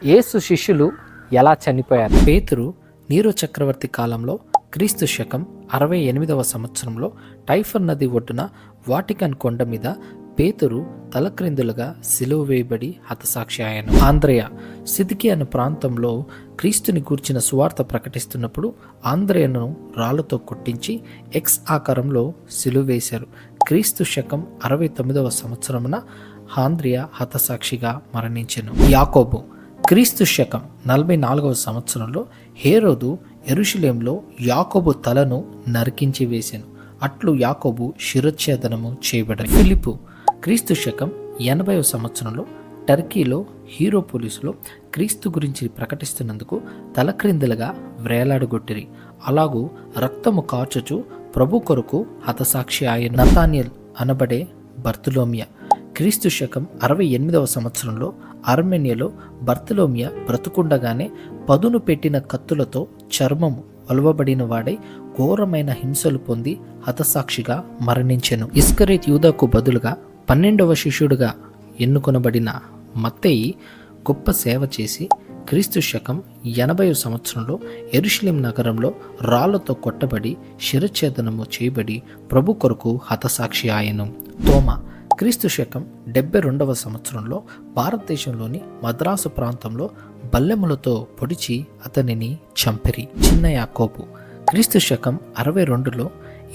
యేసు శిష్యులు ఎలా చనిపోయారు? పేతురు నీరో చక్రవర్తి కాలంలో క్రీస్తు శకం 68వ సంవత్సరంలో టైఫర్ నది ఒడ్డున వాటికన్ కొండ మీద పేతురు తలక్రిందులుగా సిలువ వేయబడి హతసాక్షి అయ్యాను. ఆంద్రేయ సిదికి అనే ప్రాంతంలో క్రీస్తుని గూర్చిన సువార్త ప్రకటిస్తున్నప్పుడు ఆంద్రేయను రాళ్లతో కొట్టించి ఎక్స్ ఆకారంలో సిలువ వేశారు. క్రీస్తు శకం 69వ సంవత్సరమున ఆంద్రేయ హతసాక్షిగా మరణించెను. యాకోబు క్రీస్తు శకం 44వ సంవత్సరంలో హేరోదు యెరూషలేములో యాకోబు తలను నరికించి వేశాను. అట్లు యాకోబు శిరచ్ఛేదనము చేయబడింది. ఫిలిప్పు క్రీస్తు శకం 80వ సంవత్సరంలో టర్కీలో హీరోపోలిస్లో క్రీస్తు గురించి ప్రకటిస్తున్నందుకు తలక్రిందులుగా వ్రేలాడగొట్టిరి. అలాగూ రక్తము కార్చుచు ప్రభు కొరకు హతసాక్షి ఆయన. నతానియల్ అనబడే బర్తులోమియా క్రీస్తు శకం 68వ సంవత్సరంలో ఆర్మేనియాలో బర్తులోమియా బ్రతుకుండగానే పదును పెట్టిన కత్తులతో చర్మము ఒలవబడిన వాడై ఘోరమైన హింసలు పొంది హతసాక్షిగా మరణించెను. ఇస్కరేత్ యూదాకు బదులుగా 12వ శిష్యుడిగా ఎన్నుకొనబడిన మత్తయి గొప్ప సేవ చేసి క్రీస్తు శకం 80వ సంవత్సరంలో యెరూషలేం నగరంలో రాళ్లతో కొట్టబడి శిరచ్ఛేదనము చేయబడి ప్రభు కొరకు హతసాక్షి ఆయను. తోమా క్రీస్తు శకం 72వ సంవత్సరంలో భారతదేశంలోని మద్రాసు ప్రాంతంలో బల్లెములతో పొడిచి అతనిని చంపిరి. చిన్న యాకోబు క్రీస్తు శకం 62లో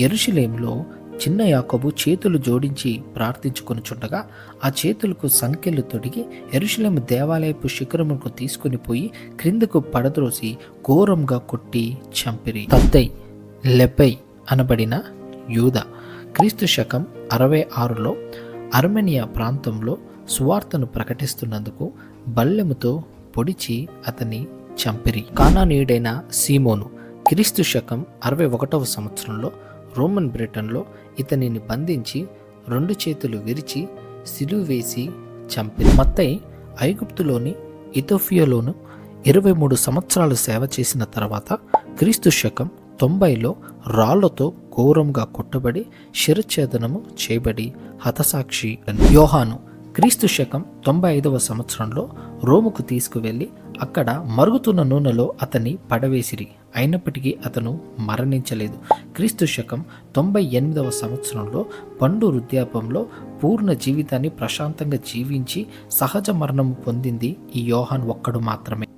యెరూషలేములో చిన్న యాకోబు చేతులు జోడించి ప్రార్థించుకొనుచుండగా ఆ చేతులకు సంకెళ్ళు తొడిగి యెరూషలేము దేవాలయపు శిఖరముకు తీసుకుని పోయి క్రిందకు పడద్రోసి ఘోరంగా కొట్టి చంపిరి. తద్దై లెపై అనబడిన యూదా క్రీస్తు శకం 66లో అర్మేనియా ప్రాంతంలో సువార్తను ప్రకటిస్తున్నందుకు బల్లెముతో పొడిచి అతన్ని చంపిరి. కానానీయుడైన సీమోను క్రీస్తు శకం 61వ సంవత్సరంలో రోమన్ బ్రిటన్లో ఇతనిని బంధించి 2 చేతులు విరిచి సిలువ వేసి చంపిరి. మత్తయి ఐగుప్తులోని ఇథియోపియాలోను 23 సంవత్సరాలు సేవ చేసిన తర్వాత క్రీస్తు శకం 90లో రాళ్లతో ఘోరంగా కొట్టబడి శిరచ్ఛేదనము చేయబడి హతసాక్షి. యోహాను క్రీస్తు శకం 95వ సంవత్సరంలో రోముకు తీసుకువెళ్ళి అక్కడ మరుగుతున్న నూనెలో అతన్ని పడవేసిరి. అయినప్పటికీ అతను మరణించలేదు. క్రీస్తు శకం 98వ సంవత్సరంలో పండు వృద్ధాపంలో పూర్ణ జీవితాన్ని ప్రశాంతంగా జీవించి సహజ మరణము పొందింది ఈ యోహాన్ ఒక్కడు మాత్రమే.